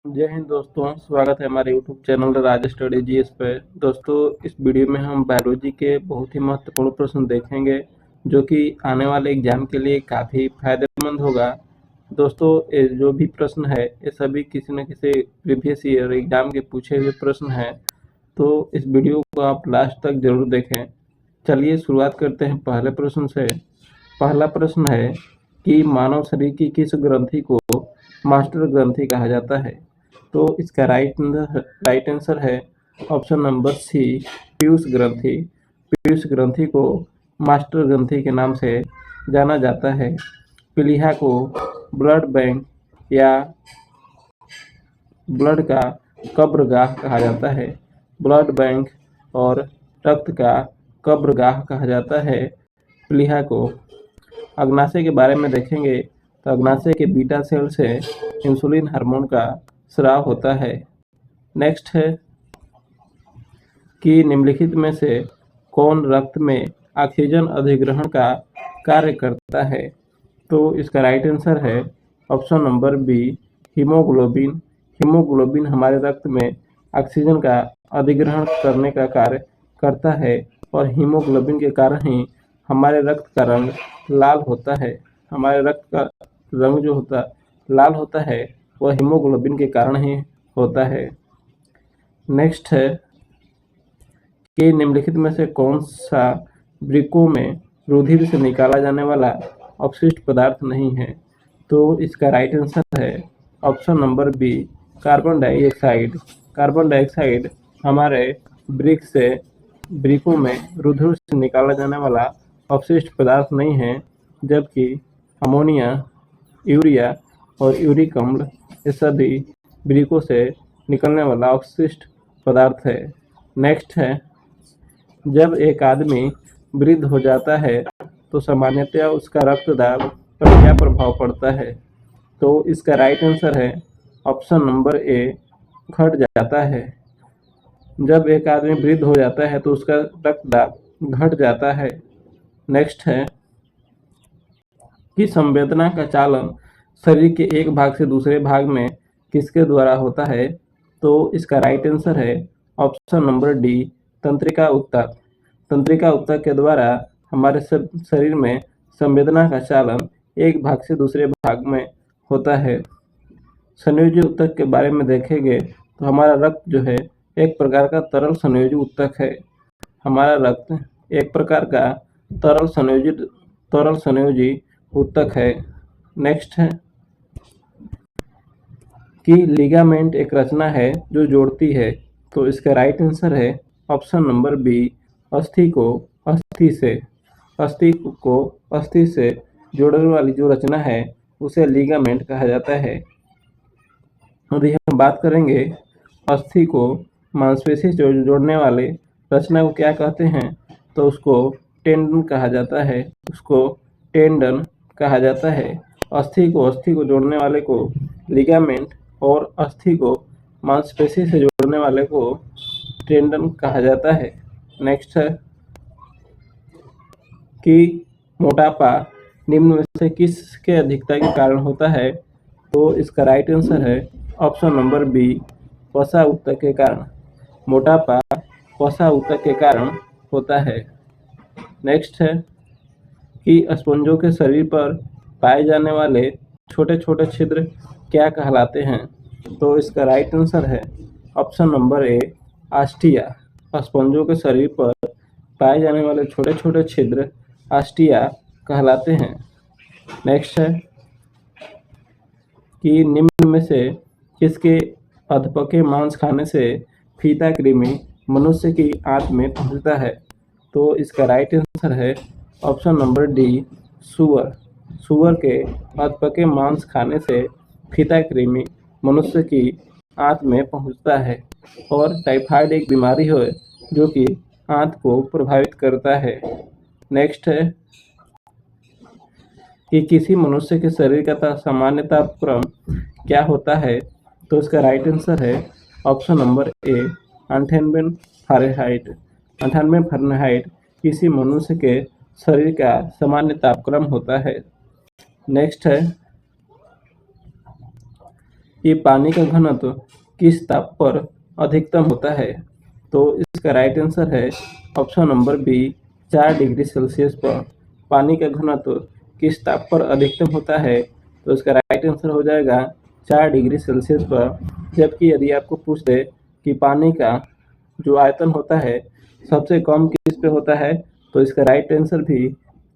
जय हिंद दोस्तों, स्वागत है हमारे यूट्यूब चैनल राज स्टडी जीएस पे। दोस्तों, इस वीडियो में हम बायोलॉजी के बहुत ही महत्वपूर्ण प्रश्न देखेंगे जो कि आने वाले एग्जाम के लिए काफ़ी फायदेमंद होगा। दोस्तों, ये जो भी प्रश्न है ये सभी किसी न किसी प्रीवियस ईयर एग्जाम के पूछे हुए प्रश्न हैं, तो इस वीडियो को आप लास्ट तक जरूर देखें। चलिए शुरुआत करते हैं पहले प्रश्न से। पहला प्रश्न है कि मानव शरीर की किस ग्रंथि को मास्टर ग्रंथि कहा जाता है? तो इसका राइट आंसर है ऑप्शन नंबर सी, पीयूष ग्रंथि। पीयूष ग्रंथि को मास्टर ग्रंथि के नाम से जाना जाता है। प्लीहा को ब्लड बैंक या ब्लड का कब्रगाह कहा जाता है। ब्लड बैंक और रक्त का कब्रगाह कहा जाता है प्लीहा को। अग्नाशय के बारे में देखेंगे तो अग्नाशय के बीटा सेल से इंसुलिन हार्मोन का स्राव होता है। नेक्स्ट है कि निम्नलिखित में से कौन रक्त में ऑक्सीजन अधिग्रहण का कार्य करता है? तो इसका राइट आंसर है option number B, haemoglobin. Haemoglobin हमारे रक्त में ऑक्सीजन का अधिग्रहण करने का कार्य करता है और हीमोग्लोबिन के कारण ही हमारे रक्त का रंग लाल होता है। हमारे रक्त का रंग जो होता लाल होता है वह हीमोग्लोबिन के कारण ही होता है। नेक्स्ट है कि निम्नलिखित में से कौन सा वृक्कों में रुधिर से निकाला जाने वाला अपशिष्ट पदार्थ नहीं है? तो इसका राइट आंसर है option number B, carbon dioxide. Carbon dioxide हमारे वृक्कों में रुधिर से निकाला जाने वाला अपशिष्ट पदार्थ नहीं है, जबकि अमोनिया, यूरिया और यूरिक अम्ल ये सभी वृक्कों से निकलने वाला अपशिष्ट पदार्थ है। नेक्स्ट है, जब एक आदमी वृद्ध हो जाता है तो सामान्यतया उसका रक्तदाब पर क्या प्रभाव पड़ता है? तो इसका राइट आंसर है ऑप्शन नंबर ए, घट जाता है। जब एक आदमी वृद्ध हो जाता है तो उसका रक्तदाब घट जाता है। नेक्स्ट है कि संवेदना का चालन शरीर के एक भाग से दूसरे भाग में किसके द्वारा होता है? तो इसका राइट आंसर है ऑप्शन नंबर डी, तंत्रिका ऊतक। तंत्रिका ऊतक के द्वारा हमारे शरीर में संवेदना का चालन एक भाग से दूसरे भाग में होता है। संयोजी ऊतक के बारे में देखेंगे तो हमारा रक्त जो है एक प्रकार का तरल संयोजी ऊतक है। हमारा रक्त एक प्रकार का तरल संयोजी ऊतक है। नेक्स्ट है कि लिगामेंट एक रचना है जो जोड़ती है। तो इसका राइट आंसर है ऑप्शन नंबर बी, अस्थि को अस्थि से जोड़ने वाली जो रचना है उसे लिगामेंट कहा जाता है। यदि हम बात करेंगे अस्थि को मांसपेशी से जोड़ने वाले रचना को क्या कहते हैं, तो उसको टेंडन कहा जाता है। अस्थि को जोड़ने वाले को लिगामेंट और अस्थि को मांसपेशी से जोड़ने वाले को टेंडन कहा जाता है। नेक्स्ट है कि मोटापा निम्न में से किसके अधिकता के कारण होता है? तो इसका राइट आंसर है ऑप्शन नंबर बी, वसा ऊतक के कारण। मोटापा वसा ऊतक के कारण होता है। नेक्स्ट है कि स्पंजों के शरीर पर पाए जाने वाले छोटे छोटे छिद्र क्या कहलाते हैं? तो इसका राइट आंसर है ऑप्शन नंबर ए, आस्टिया। स्पंजों के शरीर पर पाए जाने वाले छोटे छोटे छिद्र आस्टिया कहलाते हैं। नेक्स्ट है कि निम्न में से किसके अधपके मांस खाने से फीता कृमि मनुष्य की आंत में पहुंचता है? तो इसका राइट आंसर है ऑप्शन नंबर डी, सुअर के अधपके मांस खाने से फीता कृमि मनुष्य की आंत में पहुंचता है। और टाइफाइड एक बीमारी है जो कि आंत को प्रभावित करता है। नेक्स्ट है कि किसी मनुष्य के शरीर का सामान्य तापक्रम क्या होता है? तो इसका राइट आंसर है option number A, 98 Fahrenheit. 98 Fahrenheit किसी मनुष्य के शरीर का सामान्य तापक्रम होता है। नेक्स्ट है कि पानी का घनत्व किस ताप पर अधिकतम होता है? तो इसका राइट आंसर है option number B 4 degree Celsius पर। पानी का घनत्व किस ताप पर अधिकतम होता है? तो इसका राइट आंसर हो जाएगा 4 डिग्री सेल्सियस पर। जबकि यदि आपको पूछ दे कि पानी का जो आयतन होता है सबसे कम किस पे होता है, तो इसका राइट आंसर भी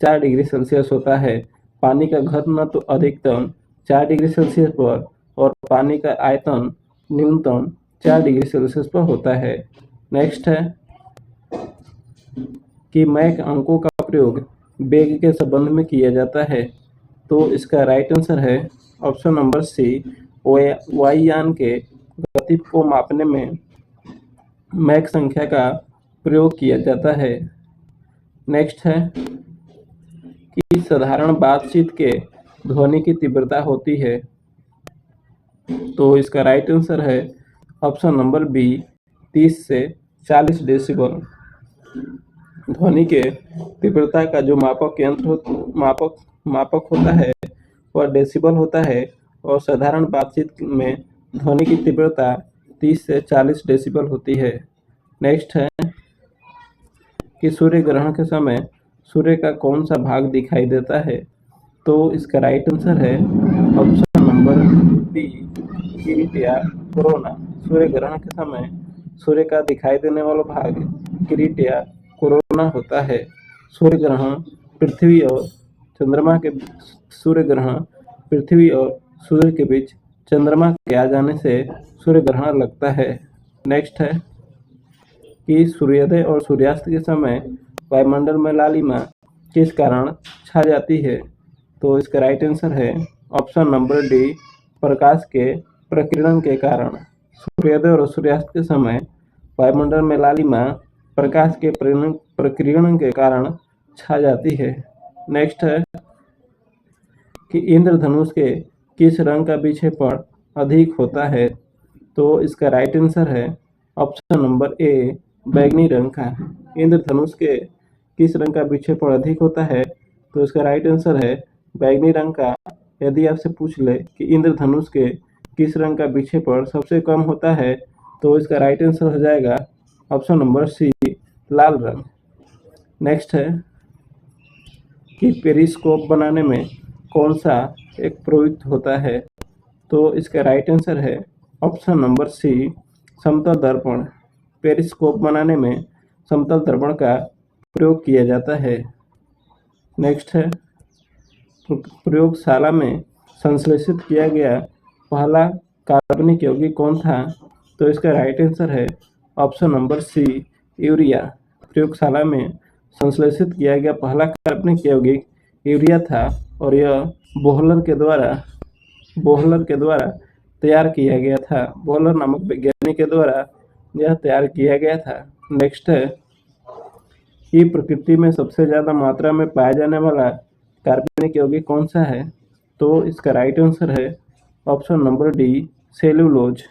4 डिग्री सेल्सियस होता है। पानी का घनत्व अधिकतम 4 डिग्री सेल्सियस पर और पानी का आयतन न्यूनतम 4 डिग्री सेल्सियस पर होता है। नेक्स्ट है कि मैक अंकों का प्रयोग वेग के संबंध में किया जाता है। तो इसका राइट आंसर है ऑप्शन नंबर सी वायुयान के गति को मापने में मैक संख्या का प्रयोग किया जाता है। नेक्स्ट है कि साधारण बातचीत के ध्वनि की तीव्रता होती है। तो इसका राइट आंसर है ऑप्शन नंबर बी 30 से 40 डेसिबल। ध्वनि के तीव्रता का जो मापक होता है वह डेसिबल होता है और साधारण बातचीत में ध्वनि की तीव्रता 30 से 40 डेसिबल होती है। नेक्स्ट है कि सूर्य ग्रहण के समय सूर्य का कौन सा भाग दिखाई देता है? तो इसका राइट आंसर है ऑप्शन नंबर बी किरीट या कोरोना। सूर्य ग्रहण के समय सूर्य का दिखाई देने वाला भाग किरीट या कोरोना होता है। सूर्य ग्रहण पृथ्वी और सूर्य के बीच चंद्रमा के आ जाने से सूर्य ग्रहण लगता है। नेक्स्ट है कि सूर्योदय और सूर्यास्त के समय वायुमंडल में लालिमा किस कारण छा जाती है? तो इसका राइट आंसर है ऑप्शन नंबर डी प्रकाश के प्रकीर्णन के कारण। सूर्योदय और सूर्यास्त के समय वायुमंडल में लालिमा प्रकाश के प्रकीर्णन के कारण छा जाती है। नेक्स्ट है कि इंद्रधनुष के किस रंग का विक्षेपण अधिक होता है? तो इसका राइट आंसर है ऑप्शन नंबर ए बैंगनी रंग का। इंद्रधनुष के किस रंग का विक्षेपण अधिक होता है? तो इसका राइट आंसर है बैंगनी रंग का। यदि आपसे पूछ ले कि इंद्रधनुष के किस रंग का विक्षेपण सबसे कम होता है, तो इसका राइट आंसर हो जाएगा ऑप्शन नंबर सी लाल रंग। नेक्स्ट है कि पेरिस्कोप बनाने में कौन सा एक प्रयुक्त होता है? तो इसका राइट आंसर है ऑप्शन नंबर सी समतल दर्पण। पेरिस्कोप बनाने में समतल दर्पण का प्रयोग किया जाता है। नेक्स्ट है प्रयोगशाला में संश्लेषित किया गया पहला कार्बनिक यौगिक कौन था? तो इसका राइट आंसर है ऑप्शन नंबर सी यूरिया। प्रयोगशाला में संश्लेषित किया गया पहला कार्बनिक यौगिक यूरिया था और यह बोहलर के द्वारा तैयार किया गया था। बोहलर नामक वैज्ञानिक के द्वारा यह तैयार किया गया था। नेक्स्ट है कि प्रकृति में सबसे ज़्यादा मात्रा में पाया जाने वाला कार्बनिक यौगिक कौन सा है? तो इसका राइट आंसर है ऑप्शन नंबर डी सेल्यूलोज।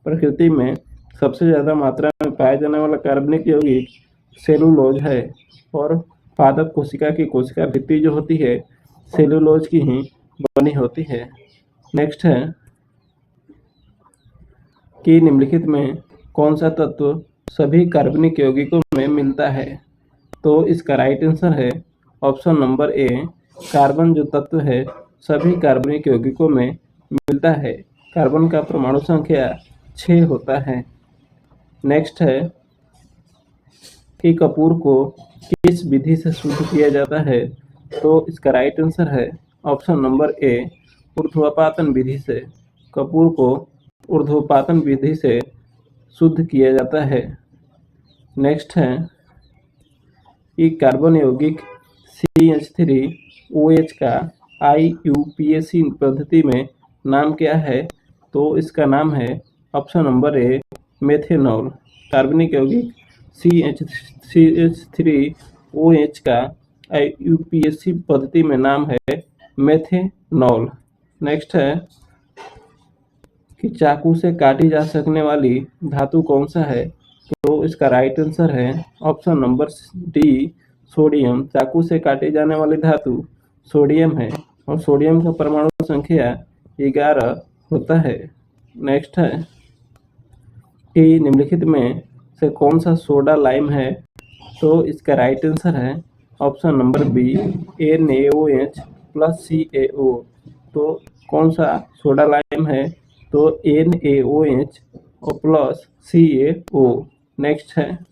प्रकृति में सबसे ज़्यादा मात्रा में पाया जाने वाला कार्बनिक यौगिक सेल्यूलोज है और पादप कोशिका की कोशिका भित्ति जो होती है सेल्यूलोज की ही बनी होती है। नेक्स्ट है कि निम्नलिखित में कौन सा तत्व सभी कार्बनिक यौगिकों में मिलता है? तो इसका राइट आंसर है ऑप्शन नंबर ए कार्बन जो तत्व है सभी कार्बनिक यौगिकों में मिलता है। कार्बन का परमाणु संख्या 6 होता है। नेक्स्ट है कि कपूर को किस विधि से शुद्ध किया जाता है? तो इसका राइट आंसर है ऑप्शन नंबर ए ऊर्ध्वपातन विधि से। कपूर को ऊर्ध्वपातन विधि से शुद्ध किया जाता है। नेक्स्ट है कि कार्बन यौगिक CH3OH का IUPAC पद्धति में नाम क्या है? तो इसका नाम है ऑप्शन नंबर ए मेथेनॉल। कार्बनिक यौगिक CH3OH का IUPAC पद्धति में नाम है मेथेनॉल। नेक्स्ट है कि चाकू से काटी जा सकने वाली धातु कौन सा है? तो इसका राइट आंसर है ऑप्शन नंबर डी सोडियम। चाकू से काटी जाने वाली धातु सोडियम है और सोडियम का परमाणु संख्या 11 होता है। नेक्स्ट है कि निम्नलिखित में से कौन सा सोडा लाइम है? तो इसका राइट आंसर है option number B NaOH plus CaO। तो कौन सा सोडा लाइम है? तो NaOH और प्लस CaO। नेक्स्ट है